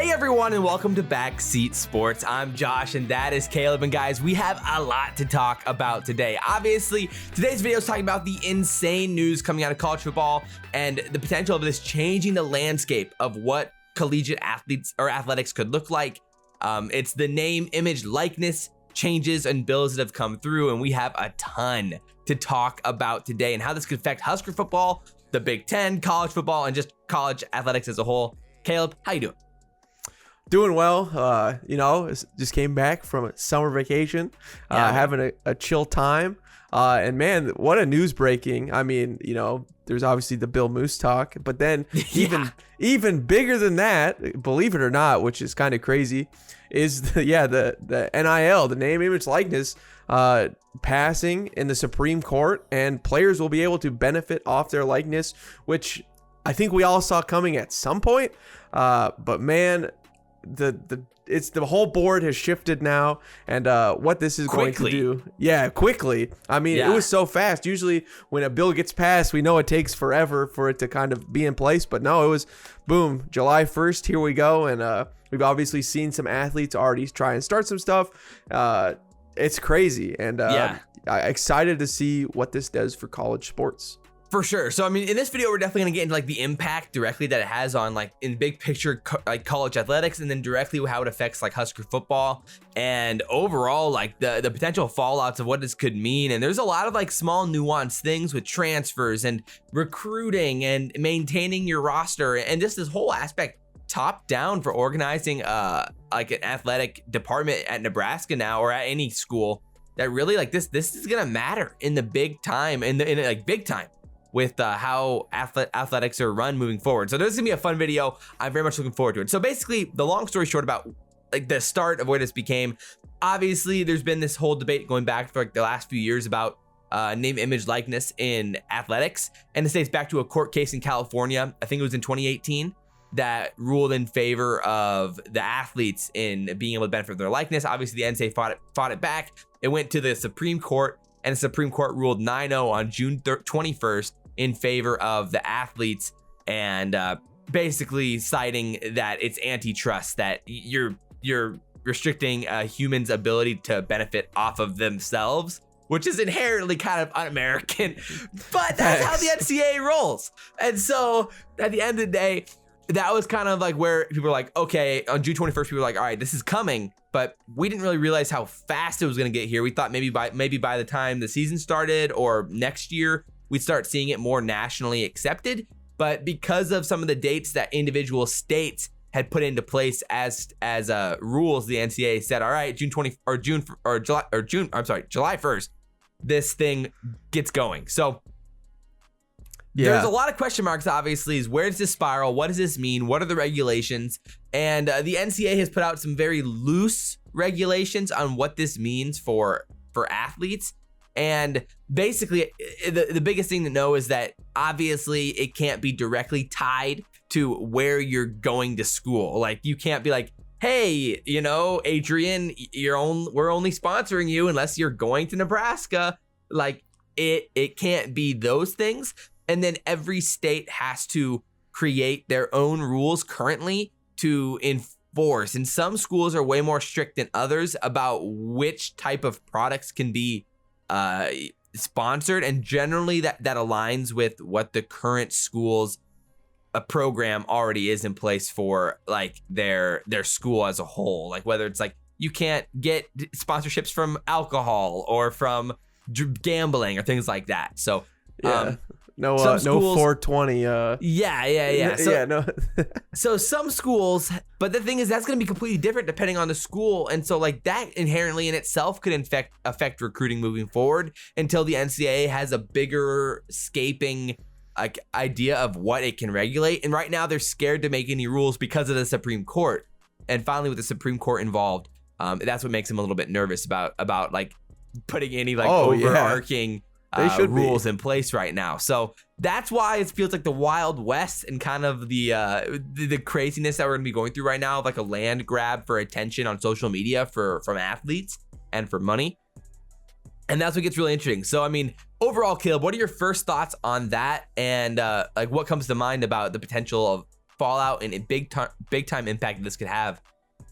Hey everyone, and welcome to Backseat Sports. I'm Josh, and that is Caleb. And guys, we have a lot to talk about today. Obviously, today's video is talking about the insane news coming out of college football and the potential of this changing the landscape of what collegiate athletes or athletics could look like. It's the name, image, likeness changes and bills that have come through, and we have a ton to talk about today and how this could affect Husker football, the Big Ten, college football, and just college athletics as a whole. Caleb, how you doing? Doing well. Just came back from a summer vacation, having a chill time. And man, what a news breaking. I mean, there's obviously the Bill Moose talk, but then even bigger than that, believe it or not, which is kind of crazy, is the NIL, the name, image, likeness, passing in the Supreme Court, and players will be able to benefit off their likeness, which I think we all saw coming at some point. But man, the whole board has shifted now, and what this is going to do, quickly. I mean, it was so fast. Usually when a bill gets passed, we know it takes forever for it to kind of be in place, but no, it was boom, July 1st, here we go. And we've obviously seen some athletes already try and start some stuff. It's crazy, and I'm excited to see what this does for college sports. For sure. So, I mean, in this video, we're definitely going to get into the impact directly that it has on in big picture, college athletics, and then directly how it affects Husker football and overall, the potential fallouts of what this could mean. And there's a lot of small nuanced things with transfers and recruiting and maintaining your roster and just this whole aspect top down for organizing an athletic department at Nebraska now or at any school that really this is going to matter in the big time, in big time, with how athletics are run moving forward. So this is gonna be a fun video. I'm very much looking forward to it. So basically, the long story short about the start of where this became, obviously there's been this whole debate going back for the last few years about name, image, likeness in athletics. And it dates back to a court case in California. I think it was in 2018 that ruled in favor of the athletes in being able to benefit from their likeness. Obviously the NCAA fought it back. It went to the Supreme Court, and the Supreme Court ruled 9-0 on June 21st in favor of the athletes, and basically citing that it's antitrust, that you're restricting humans' ability to benefit off of themselves, which is inherently kind of un-American, but that's how the NCAA rolls. And so at the end of the day, that was kind of where people were like, okay, on June 21st, people were like, all right, this is coming, but we didn't really realize how fast it was going to get here. We thought maybe by the time the season started or next year, we'd start seeing it more nationally accepted. But because of some of the dates that individual states had put into place as rules, the NCAA said, all right, July 1st, this thing gets going. So there's a lot of question marks, obviously, is where does this spiral? What does this mean? What are the regulations? And the NCAA has put out some very loose regulations on what this means for athletes. And basically, the biggest thing to know is that obviously it can't be directly tied to where you're going to school. You can't be like, hey, Adrian, we're only sponsoring you unless you're going to Nebraska. It can't be those things. And then every state has to create their own rules currently to enforce. And some schools are way more strict than others about which type of products can be sponsored, and generally that aligns with what the current school's program already is in place for their school as a whole. Whether it's you can't get sponsorships from alcohol or from gambling or things like that. So no schools, 420. So some schools, but the thing is that's going to be completely different depending on the school, and so that inherently in itself could affect recruiting moving forward until the NCAA has a bigger scaping idea of what it can regulate. And right now they're scared to make any rules because of the Supreme Court. And finally, with the Supreme Court involved, that's what makes them a little bit nervous about putting any overarching rules in place right now. So that's why it feels like the Wild West and kind of the craziness that we're gonna be going through right now, of a land grab for attention on social media from athletes and for money. And that's what gets really interesting. So, I mean, overall, Caleb, what are your first thoughts on that? And what comes to mind about the potential fallout and a big time impact this could have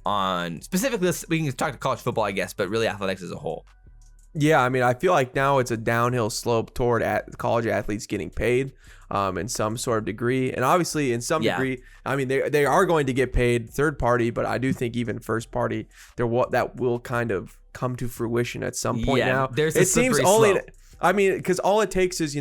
on specifically this. We can talk to college football, I guess, but really athletics as a whole. Yeah, I mean, I feel like now it's a downhill slope toward college athletes getting paid in some sort of degree. And obviously, in some degree, I mean, they are going to get paid third party, but I do think even first party, that will kind of come to fruition at some point now. It seems only, slope. I mean, because all it takes is,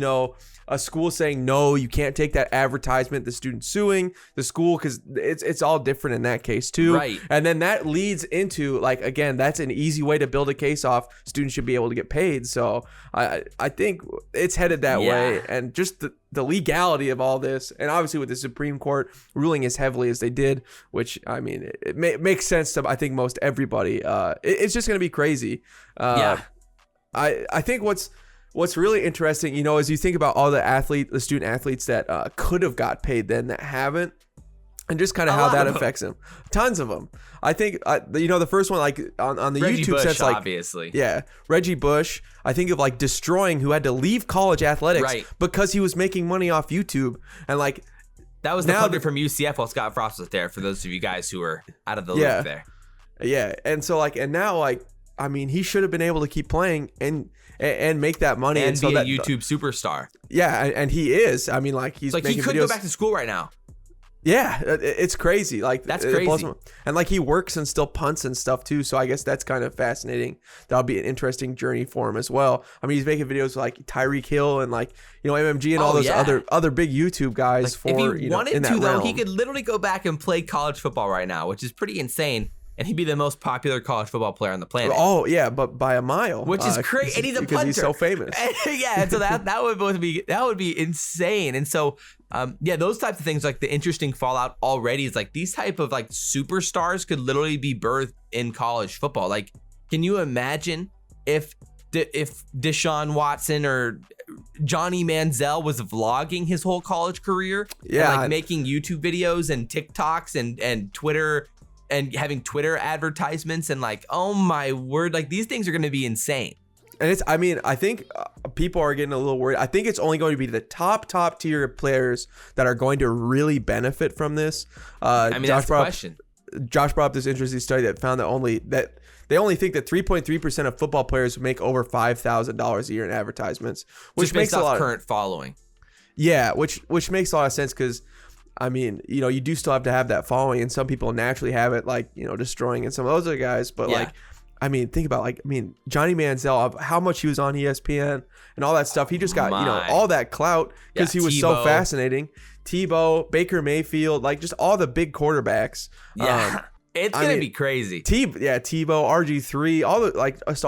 a school saying, no, you can't take that advertisement, the student suing the school, because it's all different in that case too. Right. And then that leads into, like, again, that's an easy way to build a case off. Students should be able to get paid. So I think it's headed that way. And just the legality of all this, and obviously with the Supreme Court ruling as heavily as they did, which, I mean, it makes sense to, I think, most everybody. It's just going to be crazy. I think what's really interesting, as you think about all the student athletes that could have got paid then that haven't, and just kind of how that affects them. Tons of them. I think, the first one, like on the Reggie YouTube Bush, sense, like, obviously. Yeah, Reggie Bush. I think of, like, Destroying, who had to leave college athletics because he was making money off YouTube. And, like, that was the punter from UCF while Scott Frost was there, for those of you guys who were out of the loop there. Yeah. And so, like, and now, like, I mean, he should have been able to keep playing and make that money and be a YouTube superstar. Yeah, and he is. I mean, like, he's like, making he could videos. go back to school right now. Yeah, it's crazy. Like, that's crazy. And, like, he works and still punts and stuff too. So I guess that's kind of fascinating. That'll be an interesting journey for him as well. I mean, he's making videos with, like, Tyreek Hill and, like, MMG and all those other big YouTube guys. Like, if he wanted to, though, he could literally go back and play college football right now, which is pretty insane. And he'd be the most popular college football player on the planet. Oh yeah, but by a mile, which is crazy. And he's a punter because he's so famous. And so that would be insane. And so those types of things, like the interesting fallout already is like these type of like superstars could literally be birthed in college football. Like, can you imagine if Deshaun Watson or Johnny Manziel was vlogging his whole college career? Yeah, and, like, making YouTube videos and TikToks and Twitter. And having Twitter advertisements and, like, oh my word, like, these things are going to be insane. And I think people are getting a little worried. I think it's only going to be the top tier players that are going to really benefit from this. That's the question. Josh brought up this interesting study that found that they only think that 3.3% of football players make over $5,000 a year in advertisements, which makes a lot of current following. Yeah, which makes a lot of sense because, I mean, you do still have to have that following, and some people naturally have it, like, Destroying and some of those other guys. But like, I mean, think about, like, Johnny Manziel, how much he was on ESPN and all that stuff. He just got, all that clout because he was Tebow. so fascinating. Tebow, Baker Mayfield, like, just all the big quarterbacks. Yeah. It's going to be crazy. Tebow, RG3, all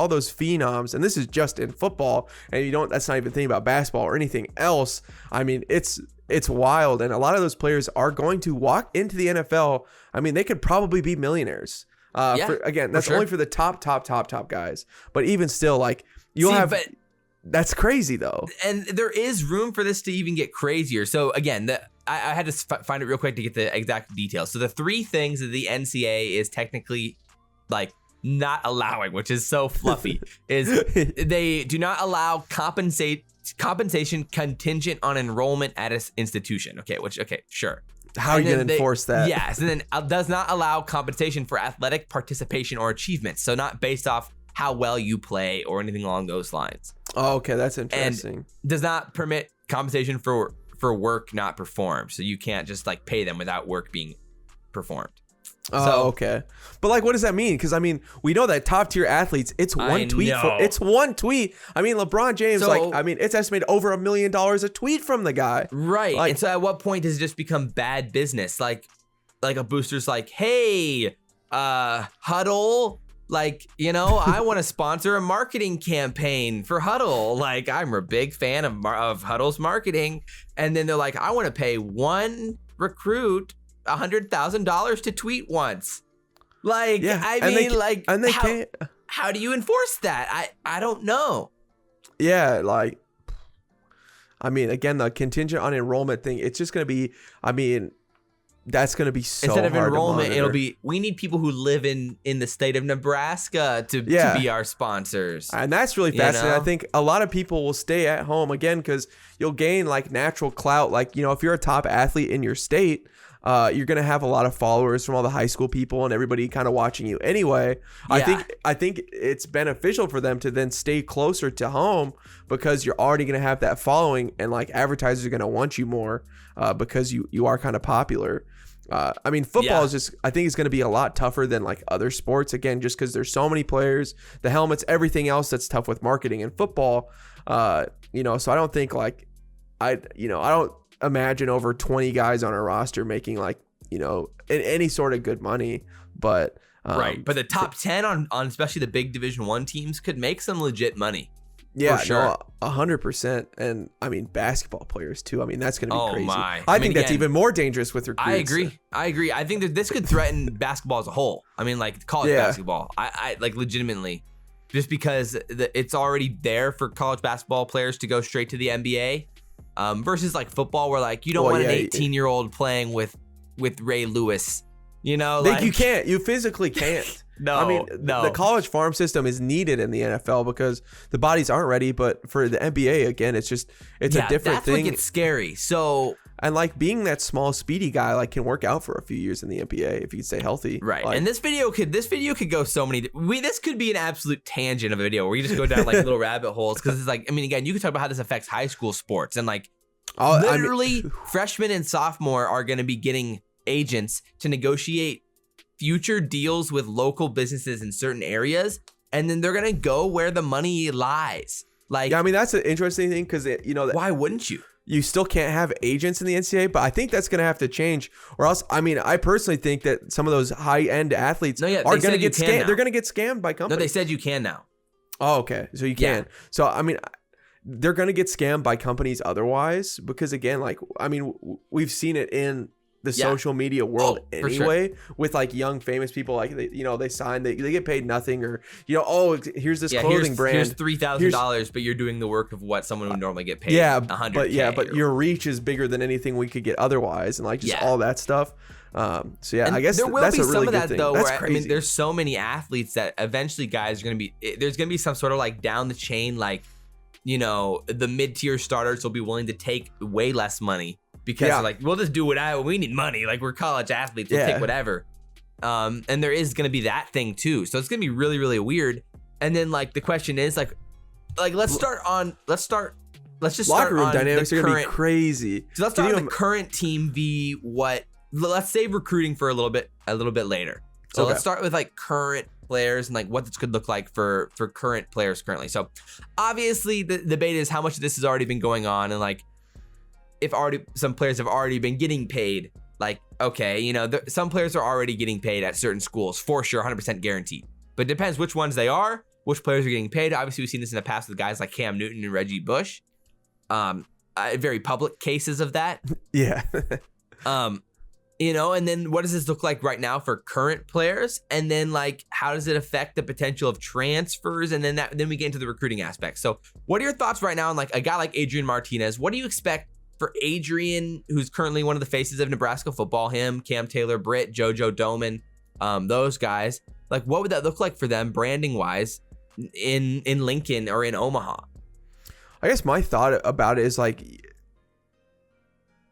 those phenoms. And this is just in football. And that's not even thinking about basketball or anything else. I mean, it's wild. And a lot of those players are going to walk into the NFL. I mean, they could probably be millionaires. That's only for the top guys. But even still, like, that's crazy though. And there is room for this to even get crazier. So again, I had to find it real quick to get the exact details. So the three things that the NCAA is technically, like, not allowing, which is so fluffy, is they do not allow compensation contingent on enrollment at an institution. Okay, sure. How are you going to enforce that? Yes, and then does not allow compensation for athletic participation or achievements. So not based off how well you play or anything along those lines. Oh, okay, that's interesting. And does not permit compensation for work not performed. So you can't just, like, pay them without work being performed. Oh, okay. But, like, what does that mean? Because, I mean, we know that top tier athletes, it's one tweet. It's one tweet. I mean, LeBron James, it's estimated over $1 million a tweet from the guy. Right. Like, and so at what point does it just become bad business? Like a booster's like, hey, Huddle, like, I want to sponsor a marketing campaign for Huddle. Like, I'm a big fan of Huddle's marketing. And then they're like, I want to pay one recruit $100,000 to tweet once. Like, yeah, how do you enforce that? I don't know. Yeah, like, I mean, again, the contingent on enrollment thing, it's just going to be, I mean, that's going to be so hard. Instead of enrollment, it'll be, we need people who live in the state of Nebraska to be our sponsors. And that's really fascinating. I think a lot of people will stay at home, again, because you'll gain, like, natural clout. Like, if you're a top athlete in your state, You're gonna have a lot of followers from all the high school people and everybody kind of watching you anyway. Yeah. I think it's beneficial for them to then stay closer to home because you're already gonna have that following, and like advertisers are gonna want you more because you are kind of popular. I mean, football is just, I think it's going to be a lot tougher than like other sports. Again, just because there's so many players, the helmets, everything else that's tough with marketing in football. You know, so I don't think like I don't imagine over 20 guys on a roster making like, you know, any sort of good money. But right. But the top 10 on especially the big Division I teams could make some legit money. Yeah, for sure. No, 100%. And I mean, basketball players too. I mean, that's going to be crazy. My. I think that's even more dangerous with recruits. I agree. I think that this could threaten basketball as a whole. I mean, like college basketball. I like legitimately, just because it's already there for college basketball players to go straight to the NBA, versus like football, where like you don't want an 18-year-old playing with Ray Lewis. You know, like you can't. You physically can't. No, I mean, the college farm system is needed in the NFL because the bodies aren't ready. But for the NBA, again, it's a different thing. That's what gets scary. So, and like being that small, speedy guy, like can work out for a few years in the NBA if you stay healthy. Right. Like, and this video could go so many. This could be an absolute tangent of a video where you just go down like little rabbit holes, because it's like, I mean, again, you can talk about how this affects high school sports, and like literally freshmen and sophomore are going to be getting agents to negotiate future deals with local businesses in certain areas, and then they're gonna go where the money lies. Like, yeah, I mean, that's an interesting thing because you know, why wouldn't you? You still can't have agents in the NCAA, but I think that's gonna have to change, or else. I mean, I personally think that some of those high-end athletes are gonna get scammed. They're gonna get scammed by companies. No, they said you can now. Oh, okay, so you can. Yeah. So I mean, they're gonna get scammed by companies otherwise, because again, like, I mean, we've seen it in the social media world anyway, with like young famous people, like they sign, they get paid nothing, or here's this clothing brand, here's $3,000, but you're doing the work of what someone would normally get paid. $100K. But your reach is bigger than anything we could get otherwise, and like just all that stuff. So yeah, and I guess there will that's be a really some of that thing. though. That's where, crazy. I mean, there's so many athletes that eventually guys are gonna be. There's gonna be some sort of like down the chain, like, you know, the mid-tier starters will be willing to take way less money. Because they're like, we'll just do we need money. Like, we're college athletes, we'll take whatever. And there is going to be that thing too. So it's going to be really, really weird. And then like the question is like let's just start locker room on dynamics are going to be crazy. So let's start on the current team let's save recruiting for a little bit later. So let's start with like current players and like what this could look like for current players currently. So obviously the debate is how much of this has already been going on, and like, if some players have already been getting paid, like, okay, you know, some players are already getting paid at certain schools for sure, 100% guaranteed. But it depends which ones they are, which players are getting paid. Obviously, we've seen this in the past with guys like Cam Newton and Reggie Bush. Very public cases of that. Yeah. You know, and then what does this look like right now for current players? And then like, how does it affect the potential of transfers? And then we get into the recruiting aspect. So what are your thoughts right now on like a guy like Adrian Martinez? What do you expect for Adrian, who's currently one of the faces of Nebraska football, him, Cam Taylor Britt, JoJo Domann, those guys? Like, what would that look like for them branding wise in Lincoln or in Omaha? I guess my thought about it is like,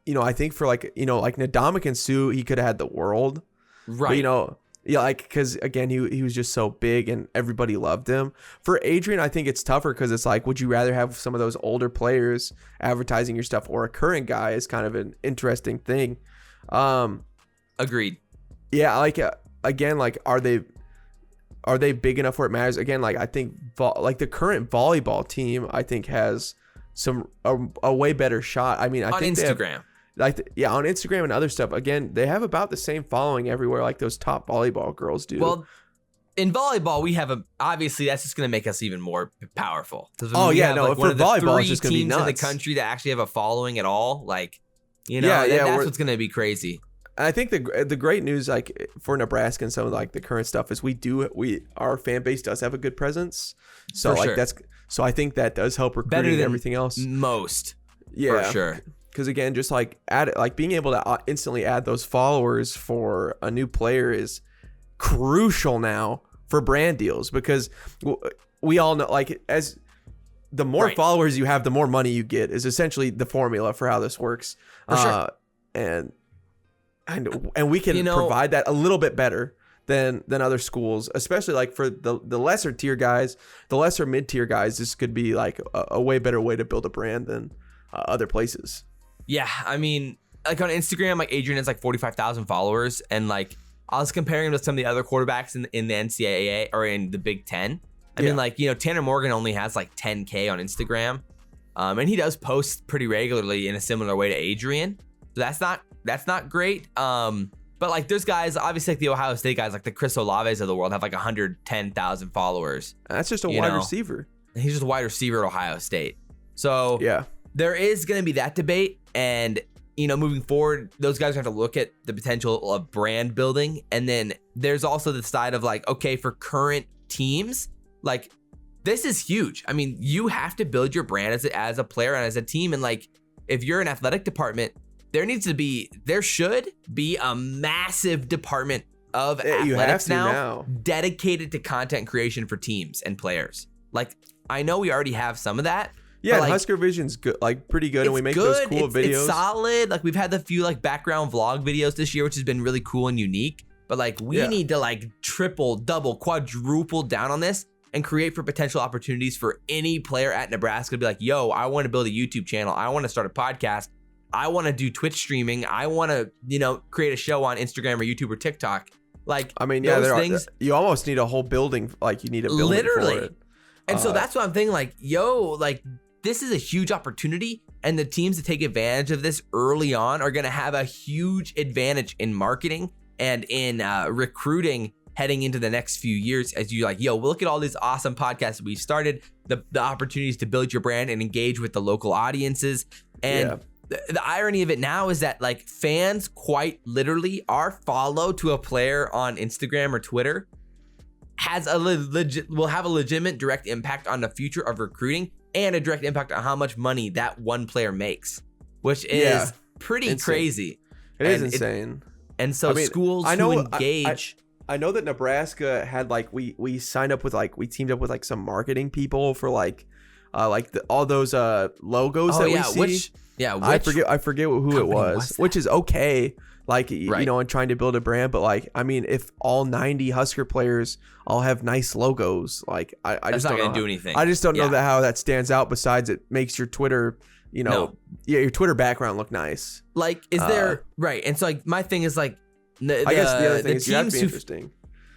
you know, I think for like, you know, like Ndamukong Suh, he could have had the world, right? But, you know, yeah, like, because again, he was just so big and everybody loved him. For Adrian, I think it's tougher because it's like, would you rather have some of those older players advertising your stuff or a current guy? Is kind of an interesting thing. Agreed. Yeah, like again, like are they big enough where it matters? Again, like I think like the current volleyball team, I think has a way better shot. I mean, I think Instagram. On Instagram and other stuff. Again, they have about the same following everywhere, like those top volleyball girls do. Well, in volleyball, we have obviously that's just going to make us even more powerful. For volleyball, it's just going to be nuts. In the country that actually have a following at all, like, you know, that's what's going to be crazy. I think the great news, like for Nebraska and some of like the current stuff, is our fan base does have a good presence. So for like sure. So I think that does help recruiting better than and everything else. Most, yeah, for sure. Because again, just like being able to instantly add those followers for a new player is crucial now for brand deals, because we all know, like, as the more followers you have, the more money you get is essentially the formula for how this works. For sure. and we can provide that a little bit better than other schools, especially like for the lesser tier guys, the lesser mid-tier guys. This could be like a way better way to build a brand than other places. Yeah, I mean, like on Instagram, like Adrian has like 45,000 followers, and like I was comparing him to some of the other quarterbacks in the NCAA or in the Big Ten. I mean, like, Tanner Morgan only has like 10K on Instagram, and he does post pretty regularly in a similar way to Adrian. So that's not great. But like there's guys, obviously like the Ohio State guys, like the Chris Olaves of the world have like 110,000 followers. That's just a wide receiver. And he's just a wide receiver at Ohio State. So there is going to be that debate. And, moving forward, those guys have to look at the potential of brand building. And then there's also the side of like, okay, for current teams, like this is huge. I mean, you have to build your brand as a player and as a team. And like, if you're an athletic department, there should be a massive department of athletics now dedicated to content creation for teams and players. Like, I know we already have some of that. Yeah, like, Husker Vision's good, like pretty good, and we make those cool videos. It's solid. Like we've had the few like background vlog videos this year, which has been really cool and unique. But like we need to like triple, double, quadruple down on this and create for potential opportunities for any player at Nebraska to be like, yo, I want to build a YouTube channel. I want to start a podcast. I want to do Twitch streaming. I want to, create a show on Instagram or YouTube or TikTok. Like, I mean, those things. You almost need a whole building. Like, you need a building for it. And so that's what I'm thinking. Like, this is a huge opportunity, and the teams that take advantage of this early on are going to have a huge advantage in marketing and in recruiting heading into the next few years. As you look at all these awesome podcasts that we've started, the opportunities to build your brand and engage with the local audiences, and the irony of it now is that like fans quite literally are follow to a player on Instagram or Twitter will have a legitimate direct impact on the future of recruiting and a direct impact on how much money that one player makes, which is pretty crazy. It is insane. And so schools who engage. I know that Nebraska had like we signed up with we teamed up with like some marketing people for all those logos that we see. I forget who it was, which is okay. Like, and trying to build a brand. But like, I mean, if all 90 Husker players all have nice logos, like I just don't know. Do anything. I just don't know how that stands out besides it makes your Twitter, your Twitter background look nice. Like, is there, right. And so like, my thing is like, I guess the other thing is you have to be interesting.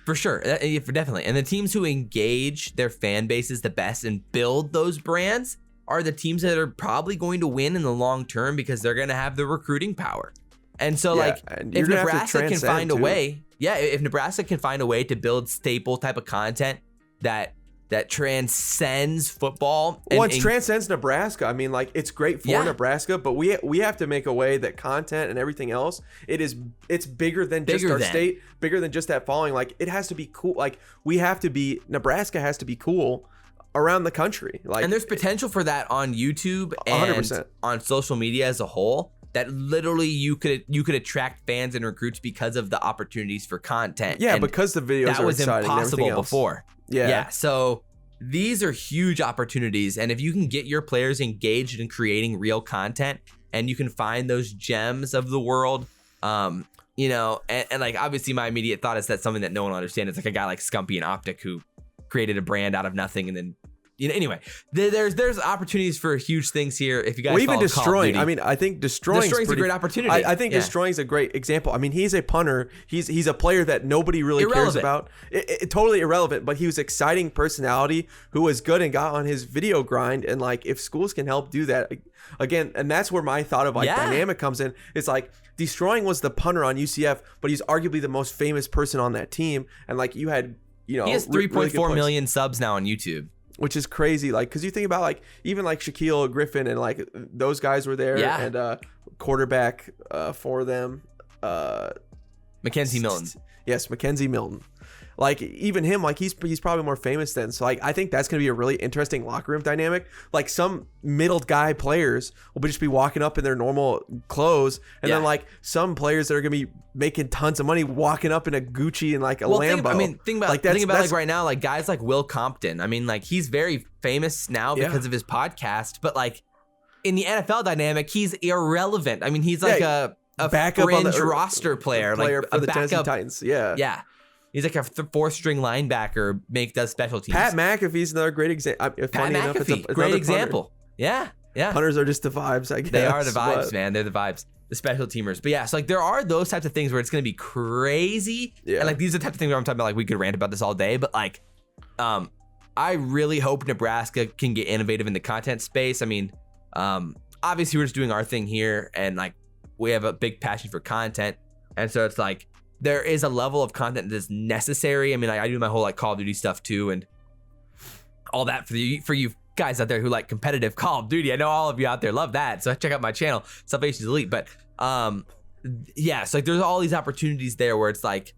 For sure, definitely. And the teams who engage their fan bases the best and build those brands are the teams that are probably going to win in the long term because they're going to have the recruiting power. And so if Nebraska can find a way, if Nebraska can find a way to build staple type of content that transcends football. It transcends Nebraska. I mean, like, it's great for Nebraska, but we have to make a way that content and everything else, it's bigger than just our state, bigger than just that following. Like, it has to be cool. Like, Nebraska has to be cool around the country. Like, and there's potential for that on YouTube and 100%. On social media as a whole. That literally you could attract fans and recruits because of the opportunities for content. Yeah, and because the videos that was exciting impossible before. Yeah. So these are huge opportunities, and if you can get your players engaged in creating real content, and you can find those gems of the world, and like obviously my immediate thought is that something that no one will understand. It's like a guy like Scumpy and Optic who created a brand out of nothing and then. Anyway, there's opportunities for huge things here. If you guys even destroying, I mean, I think destroying's a great opportunity. I think destroying's a great example. I mean, he's a punter. He's a player that nobody really cares about. It totally irrelevant, but he was exciting personality who was good and got on his video grind. And like, if schools can help do that again, and that's where my thought of dynamic comes in. It's like destroying was the punter on UCF, but he's arguably the most famous person on that team. And like he had, he has 3.4 million subs now on YouTube. Which is crazy, like, because you think about like even like Shaquille Griffin and like those guys were there, and quarterback for them, Mackenzie Milton. Yes, Mackenzie Milton. Like even him, like he's probably more famous than. So like I think that's gonna be a really interesting locker room dynamic. Like some middle guy players will just be walking up in their normal clothes, and then like some players that are gonna be making tons of money walking up in a Gucci and like a Lambo. Think about right now, like guys like Will Compton. I mean, like he's very famous now because of his podcast, but like in the NFL dynamic, he's irrelevant. I mean, he's like a backup fringe roster player like for a the Tennessee backup. Titans. Yeah. Yeah. He's like a fourth string linebacker, does special teams. Pat McAfee's another great example. Pat McAfee, great example. Yeah. Punters are just the vibes, I guess. They are the vibes, man. They're the vibes. The special teamers. But yeah, so like there are those types of things where it's going to be crazy. Yeah. And like these are the types of things where I'm talking about, like we could rant about this all day, but like I really hope Nebraska can get innovative in the content space. I mean, obviously we're just doing our thing here and like we have a big passion for content. And so it's like there is a level of content that is necessary. I mean, I do my whole like Call of Duty stuff too and all that for you guys out there who like competitive Call of Duty. I know all of you out there love that. So check out my channel, Salvation's Elite. But yeah, so like there's all these opportunities there where it's like,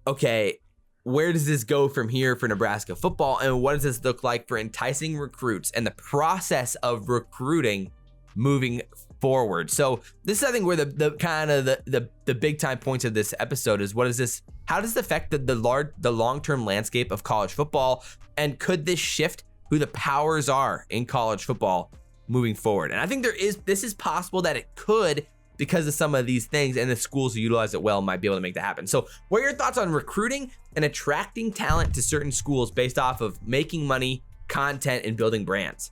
okay, where does this go from here for Nebraska football? And what does this look like for enticing recruits and the process of recruiting moving forward? So this is, I think, where the kind of the big time points of this episode is how does this affect the long-term landscape of college football? And could this shift who the powers are in college football moving forward? And I think this is possible that it could, because of some of these things, and the schools who utilize it well might be able to make that happen. So what are your thoughts on recruiting and attracting talent to certain schools based off of making money, content, and building brands?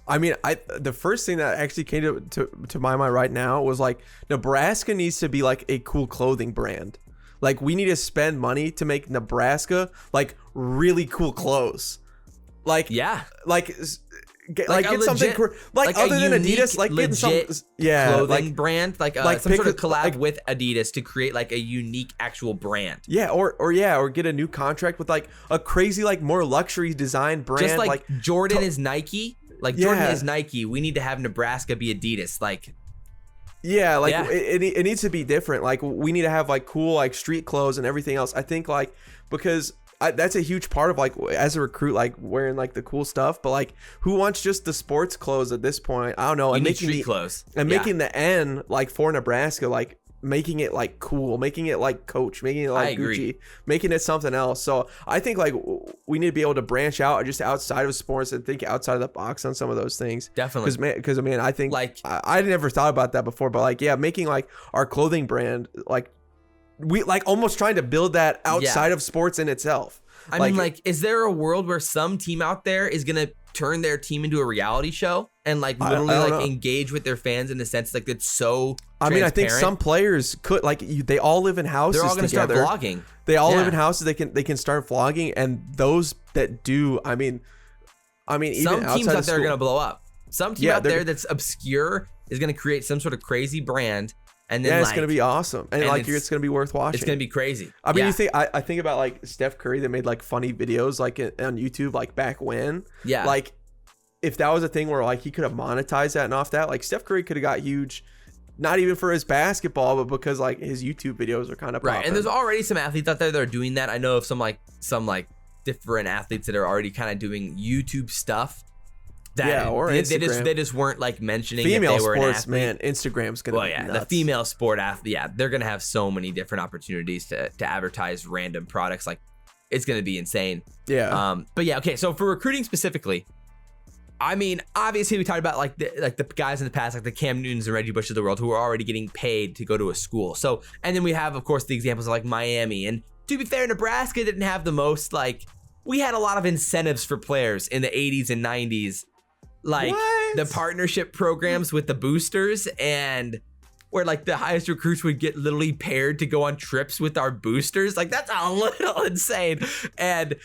I mean, the first thing that actually came to my mind right now was like Nebraska needs to be like a cool clothing brand. Like we need to spend money to make Nebraska like really cool clothes. Like get something like other than Adidas, like get some clothing brand, like some sort of collab with Adidas to create like a unique actual brand. Yeah, or get a new contract with like a crazy like more luxury design brand. Just like Jordan is Nike. Like Jordan is Nike. We need to have Nebraska be Adidas. Like it needs to be different. Like we need to have like cool like street clothes and everything else. I think like because that's a huge part of like as a recruit, like wearing like the cool stuff, but like who wants just the sports clothes at this point? I don't know. And making street clothes and making the N like for Nebraska, like making it like cool, making it like Coach, making it like Gucci, making it something else. So I think like we need to be able to branch out just outside of sports and think outside of the box on some of those things. Definitely. Because I think like I never thought about that before, but like making like our clothing brand like. We like almost trying to build that outside of sports in itself. I mean, like, is there a world where some team out there is gonna turn their team into a reality show and like literally like engage with their fans in the sense like it's so I mean, I think some players could like they all live in houses. They're all gonna together. start vlogging. They all live in houses. They can start vlogging, and those that do, I mean, even some teams out there are gonna blow up. Some team out there that's obscure is gonna create some sort of crazy brand. And then it's gonna be awesome, and like it's gonna be worth watching. It's gonna be crazy. I mean, I think about like Steph Curry that made like funny videos like on YouTube like back when. Yeah. Like if that was a thing where like he could have monetized that and off that, like Steph Curry could have got huge, not even for his basketball, but because like his YouTube videos are kind of right. And there's already some athletes out there that are doing that. I know of some different athletes that are already kind of doing YouTube stuff. Or Instagram. They just weren't like mentioning female that they were sports, an athlete. man. Instagram's gonna be nuts. The female sport athlete, they're gonna have so many different opportunities to advertise random products. Like it's gonna be insane. Yeah. But yeah, okay. So for recruiting specifically, I mean, obviously we talked about like the guys in the past, like the Cam Newtons and Reggie Bush of the world, who are already getting paid to go to a school. So and then we have, of course, the examples of like Miami. And to be fair, Nebraska didn't have the most like we had a lot of incentives for players in the 80s and 90s. Like the partnership programs with the boosters, and where like the highest recruits would get literally paired to go on trips with our boosters. Like that's a little insane, and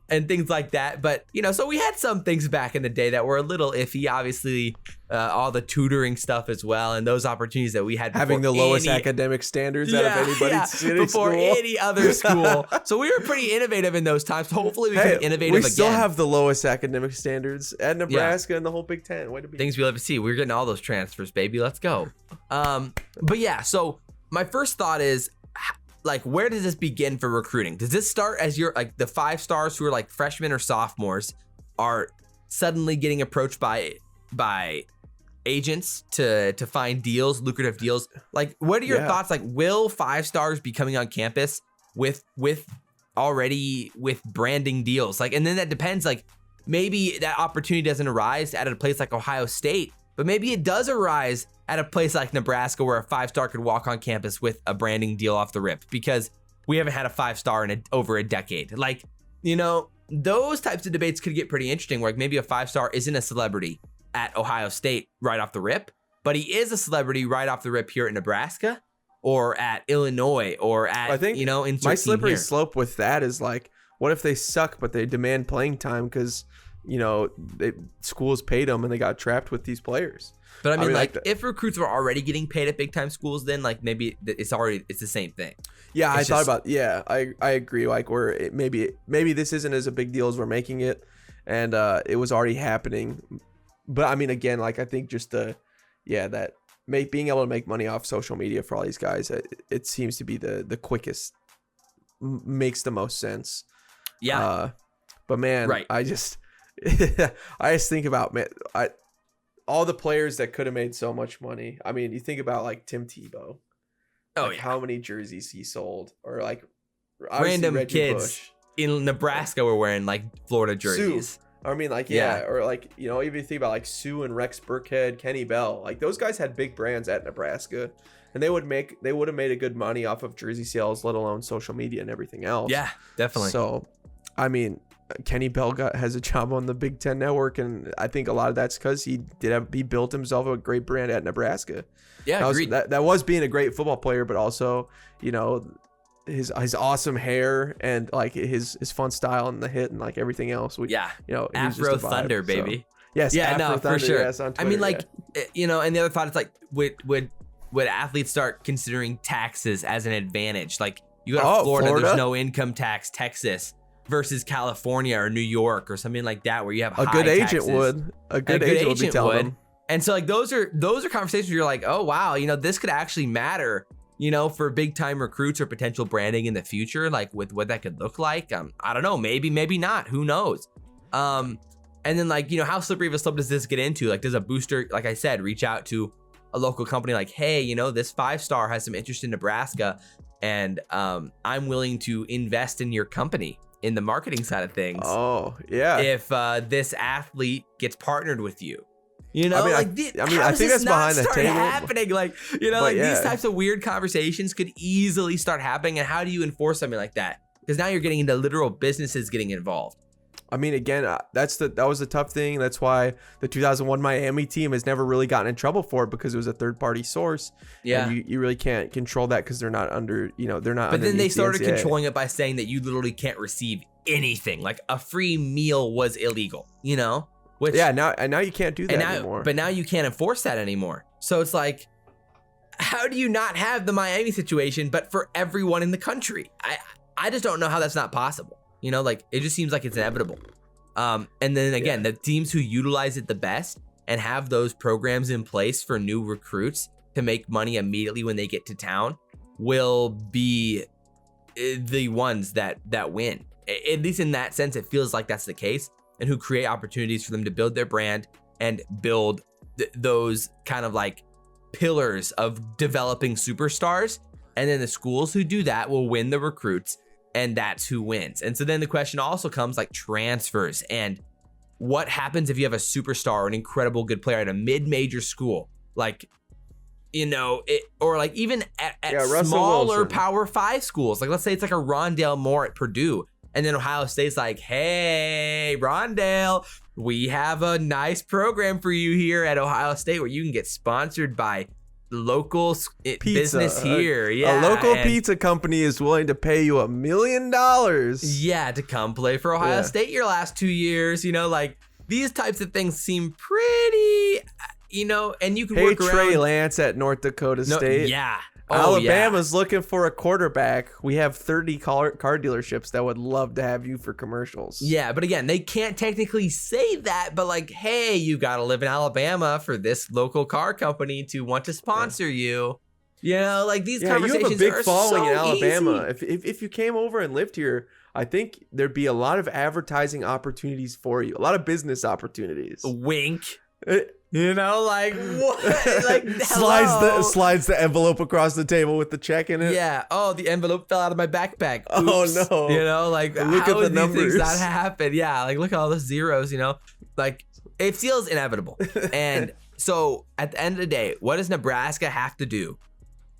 things like that. But so we had some things back in the day that were a little iffy. Obviously, all the tutoring stuff as well, and those opportunities that we had having the lowest academic standards out of anybody before any other school. So we were pretty innovative in those times. Hopefully, we can be innovative again. We still have the lowest academic standards at Nebraska and the whole Big Ten. Way to be. Things we love to see. We're getting all those transfers, baby. Let's go. But yeah, so my first thought is like, where does this begin for recruiting? Does this start as you're like the 5 stars who are like freshmen or sophomores are suddenly getting approached by agents to find deals, lucrative deals? Like, what are your thoughts? Like, will 5 stars be coming on campus with branding deals? Like, and then that depends, like maybe that opportunity doesn't arise at a place like Ohio State, but maybe it does arise at a place like Nebraska where a 5-star could walk on campus with a branding deal off the rip because we haven't had a 5-star in over a decade. Like, you know, those types of debates could get pretty interesting where like maybe a 5-star isn't a celebrity at Ohio State right off the rip, but he is a celebrity right off the rip here in Nebraska or at Illinois or at, I think, you know, my slippery here. slope with that is like, what if they suck, but they demand playing time because, you know, schools paid them and they got trapped with these players. But I mean like if recruits were already getting paid at big time schools, then like maybe it's the same thing. Yeah, I agree. Like maybe this isn't as a big deal as we're making it, and it was already happening. But I mean, again, like I think just being able to make money off social media for all these guys, it seems to be the quickest, makes the most sense. Yeah. But man, right. I just think about, man, all the players that could have made so much money. I mean, you think about like Tim Tebow. Oh, like yeah. How many jerseys he sold, or like random Reggie kids Bush in Nebraska were wearing like Florida jerseys. Sue. I mean, like, Yeah. or like, you know, even if you think about like Sue and Rex Burkhead, Kenny Bell, like those guys had big brands at Nebraska, and they would have made a good money off of jersey sales, let alone social media and everything else. Yeah, definitely. So, I mean, Kenny Bell has a job on the Big Ten Network, and I think a lot of that's because he built himself a great brand at Nebraska. Yeah, agreed. That was being a great football player, but also, you know, his awesome hair and like his fun style and the hit and like everything else. You know, he was just Afro a vibe, Thunder, baby. So. Yes, yeah, Afro no, Thunder, for sure. yes, on Twitter, I mean, like, you know, and the other thought is like, would athletes start considering taxes as an advantage? Like, you go to Florida, there's no income tax. Texas versus California or New York or something like that, where you have a high good taxes. agent would. A good agent would be telling them. And so like those are conversations where you're like, oh wow, you know, this could actually matter, you know, for big time recruits or potential branding in the future, like with what that could look like. I don't know, maybe not, who knows. And then like, you know, how slippery of a slope does this get into? Like, does a booster, like I said, reach out to a local company like, hey, you know, this 5-star has some interest in Nebraska, and I'm willing to invest in your company in the marketing side of things. Oh yeah. If this athlete gets partnered with you. You know, I think that's behind the table. Happening, like, you know, like yeah. These types of weird conversations could easily start happening. And how do you enforce something like that? Because now you're getting into literal businesses getting involved. I mean, again, that was the tough thing. That's why the 2001 Miami team has never really gotten in trouble for it, because it was a third party source. Yeah, and you really can't control that because they're not under, you know, they're not. But then they started the NCAA. controlling it by saying that you literally can't receive anything. Like a free meal was illegal. You know. Which, now you can't do that anymore. But now you can't enforce that anymore. So it's like, how do you not have the Miami situation, but for everyone in the country? I just don't know how that's not possible. You know, like it just seems like it's inevitable. And then again, the teams who utilize it the best and have those programs in place for new recruits to make money immediately when they get to town will be the ones that win. At least in that sense, it feels like that's the case. And who create opportunities for them to build their brand and build those kind of like pillars of developing superstars. And then the schools who do that will win the recruits, and that's who wins. And so then the question also comes like transfers and what happens if you have a superstar or an incredible good player at a mid-major school, like, you know, or like even at smaller Power 5 schools. Like let's say it's like a Rondale Moore at Purdue. And then Ohio State's like, hey, Wan'Dale, we have a nice program for you here at Ohio State where you can get sponsored by local business here. A local pizza company is willing to pay you $1 million. Yeah, to come play for Ohio State your last 2 years. You know, like these types of things seem pretty, you know, and you can work around. Trey Lance at North Dakota State. Yeah. Alabama's looking for a quarterback. We have 30 car dealerships that would love to have you for commercials. Yeah, but again, they can't technically say that, but like, hey, you got to live in Alabama for this local car company to want to sponsor you. You know, like these conversations you have a big following so in Alabama. Easy. If you came over and lived here, I think there'd be a lot of advertising opportunities for you. A lot of business opportunities. Wink. You know, like what? Like slides the envelope across the table with the check in it. Yeah. Oh, the envelope fell out of my backpack. Oops. Oh no. You know, like look how at the would numbers. these things not happen? Yeah. Like look at all those zeros. You know, like it feels inevitable. And So at the end of the day, what does Nebraska have to do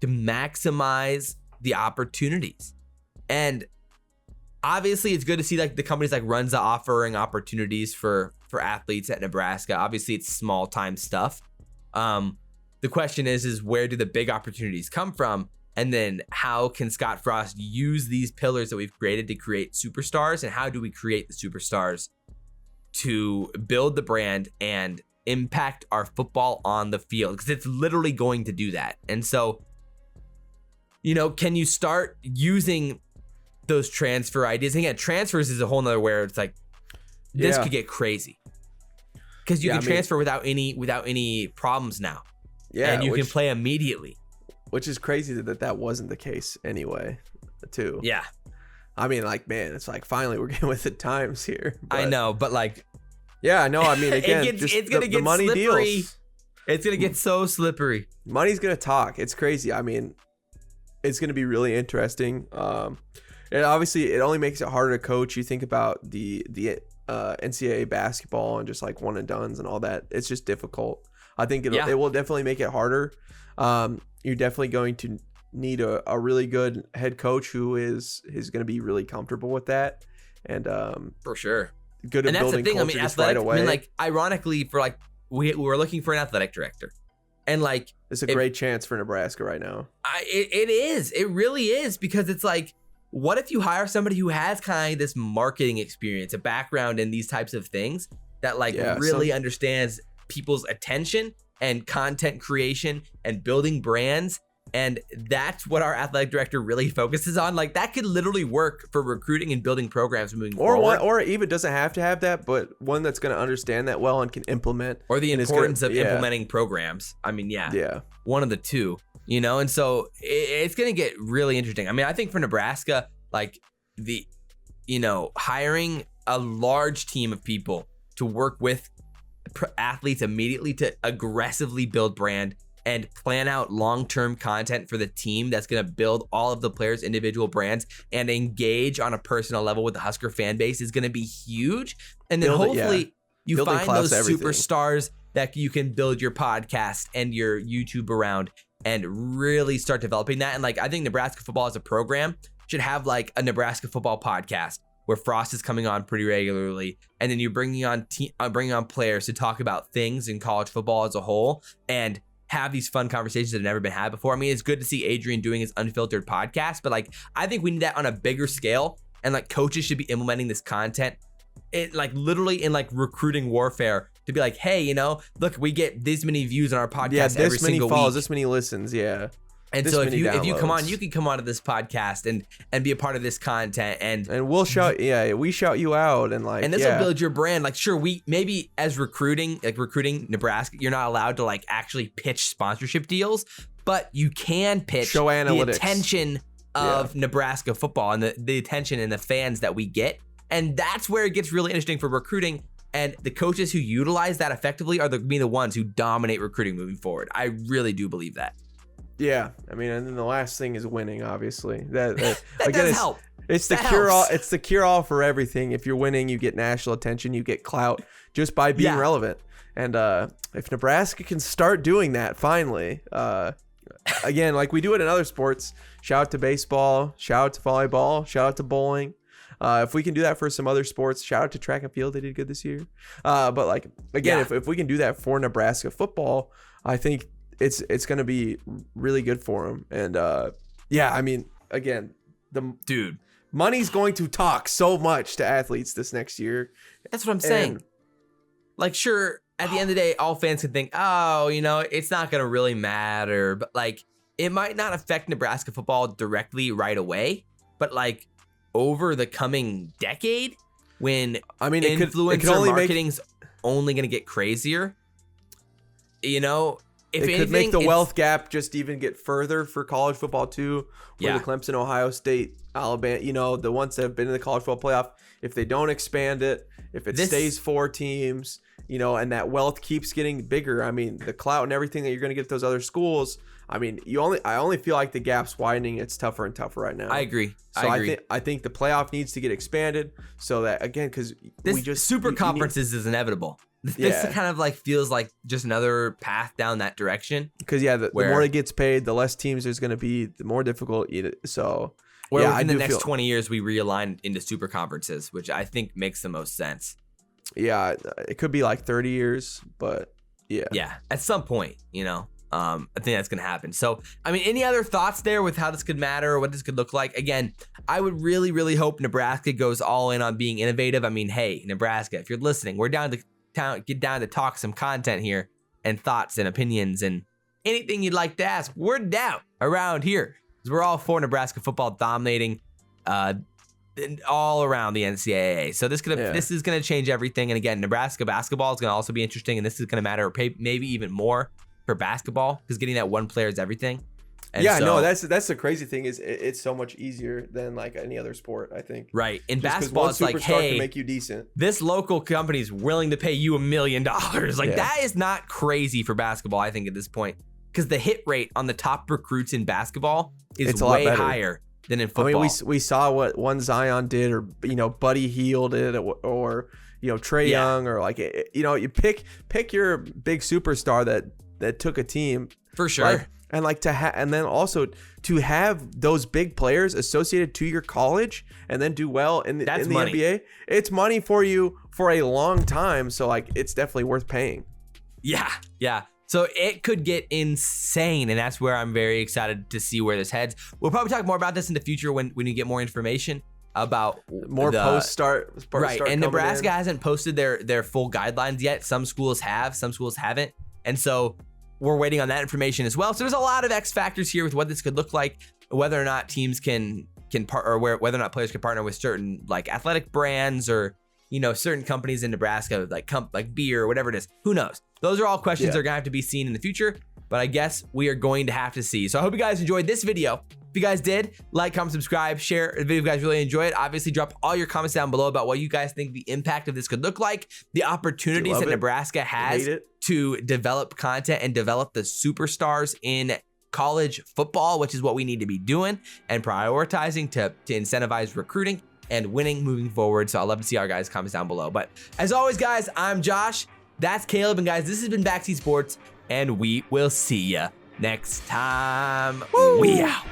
to maximize the opportunities? And obviously it's good to see like the companies like Runza offering opportunities for athletes at Nebraska. Obviously it's small time stuff. The question is where do the big opportunities come from? And then how can Scott Frost use these pillars that we've created to create superstars? And how do we create the superstars to build the brand and impact our football on the field? Because it's literally going to do that. And so, can you start using those transfer ideas? And again, transfers is a whole nother where it's like, this could get crazy. Because you can transfer without any problems now. Yeah. And you can play immediately. Which is crazy that wasn't the case anyway, too. Yeah. I mean, like, man, it's like finally we're getting with the times here. But, I know, but like. Yeah, I know. I mean, again, it's going to get money slippery. Deals. It's going to get so slippery. Money's going to talk. It's crazy. I mean, it's going to be really interesting. And obviously, it only makes it harder to coach. You think about the NCAA basketball and just like one and dones and all that. It's just difficult. I think it will definitely make it harder. You're definitely going to need a really good head coach who is going to be really comfortable with that. And for sure. Good at building culture just right away. I mean, like, ironically, for like we were looking for an athletic director, and like it's a great chance for Nebraska right now. It is. It really is, because it's like, what if you hire somebody who has kind of this marketing experience, a background in these types of things, that like really understands people's attention and content creation and building brands. And that's what our athletic director really focuses on. Like, that could literally work for recruiting and building programs moving forward. Or even doesn't have to have that, but one that's going to understand that well and can implement. Or the importance of implementing programs. I mean, one of the two, and so it's going to get really interesting. I mean, I think for Nebraska, like hiring a large team of people to work with athletes immediately to aggressively build brand and plan out long-term content for the team that's going to build all of the players' individual brands and engage on a personal level with the Husker fan base is going to be huge. And then hopefully you find those superstars that you can build your podcast and your YouTube around and really start developing that. And like, I think Nebraska football as a program should have like a Nebraska football podcast where Frost is coming on pretty regularly, and then you're bringing on players to talk about things in college football as a whole and have these fun conversations that have never been had before. I mean, it's good to see Adrian doing his unfiltered podcast, but like, I think we need that on a bigger scale, and like coaches should be implementing this content like literally in like recruiting warfare to be like, hey, look, we get this many views on our podcast every single week. This many follows, this many listens, And so if you come on, you can come onto this podcast and be a part of this content, and we'll shout we shout you out, and like, and this will build your brand. Like, sure, we maybe as recruiting Nebraska, you're not allowed to like actually pitch sponsorship deals, but you can pitch show analytics, the attention of Nebraska football and the attention and the fans that we get, and that's where it gets really interesting for recruiting. And the coaches who utilize that effectively are the ones who dominate recruiting moving forward. I really do believe that. Yeah, I mean, and then the last thing is winning. Obviously, that again, does help. It's the cure all. It's the cure all for everything. If you're winning, you get national attention, you get clout just by being relevant. And if Nebraska can start doing that finally, again, like we do it in other sports. Shout out to baseball. Shout out to volleyball. Shout out to bowling. If we can do that for some other sports, shout out to track and field. They did good this year. But like, again, if we can do that for Nebraska football, I think it's going to be really good for them. And I mean, again, money's going to talk so much to athletes this next year. That's what I'm saying. Like, sure, at the end of the day, all fans can think, oh, it's not going to really matter. But like, it might not affect Nebraska football directly right away. But like, over the coming decade, when influencer marketing's only going to get crazier, if it could make the wealth gap just even get further for college football too. Where the Clemson, Ohio State, Alabama, the ones that have been in the college football playoff, if they don't expand it, if it stays 4 teams, and that wealth keeps getting bigger. I mean, the clout and everything that you're going to get at those other schools. I mean, I only feel like the gap's widening. It's tougher and tougher right now. I agree. So I think the playoff needs to get expanded so that, again, because super conferences is inevitable. This kind of like feels like just another path down that direction. Because the more it gets paid, the less teams there's going to be, the more difficult. So in the next 20 years we realign into super conferences, which I think makes the most sense. Yeah, it could be like 30 years, but yeah, at some point, I think that's going to happen. So, I mean, any other thoughts there with how this could matter or what this could look like? Again, I would really, really hope Nebraska goes all in on being innovative. I mean, hey, Nebraska, if you're listening, we're down to get down to talk some content here and thoughts and opinions and anything you'd like to ask. We're down around here because we're all for Nebraska football dominating all around the NCAA. So this is going to change everything. And again, Nebraska basketball is going to also be interesting, and this is going to matter maybe even more for basketball because getting that one player is everything. And that's the crazy thing is it's so much easier than like any other sport, I think. Right. In basketball, it's like, hey, can make you decent. This local company is willing to pay you $1 million. That is not crazy for basketball, I think, at this point, because the hit rate on the top recruits in basketball is way higher than in football. I mean, we saw what one Zion did, or Buddy Hield did, or Trae Young, or like you pick your big superstar that took a team for sure. Like, and like and then also to have those big players associated to your college and then do well in the NBA, it's money for you for a long time. So like, it's definitely worth paying. Yeah. So it could get insane, and that's where I'm very excited to see where this heads. We'll probably talk more about this in the future when you get more information about more post start. Right, and Nebraska hasn't posted their full guidelines yet. Some schools have, some schools haven't, and so we're waiting on that information as well. So there's a lot of X factors here with what this could look like, whether or not teams can whether or not players can partner with certain like athletic brands or certain companies in Nebraska like beer or whatever it is. Who knows? Those are all questions that are gonna have to be seen in the future, but I guess we are going to have to see. So I hope you guys enjoyed this video. If you guys did, like, comment, subscribe, share the video if you guys really enjoy it. Obviously, drop all your comments down below about what you guys think the impact of this could look like, the opportunities that Nebraska has to develop content and develop the superstars in college football, which is what we need to be doing and prioritizing to incentivize recruiting and winning moving forward. So I'd love to see our guys' comments down below. But as always, guys, I'm Josh. That's Caleb. And guys, this has been Backseat Sports, and we will see ya next time. Woo! We out.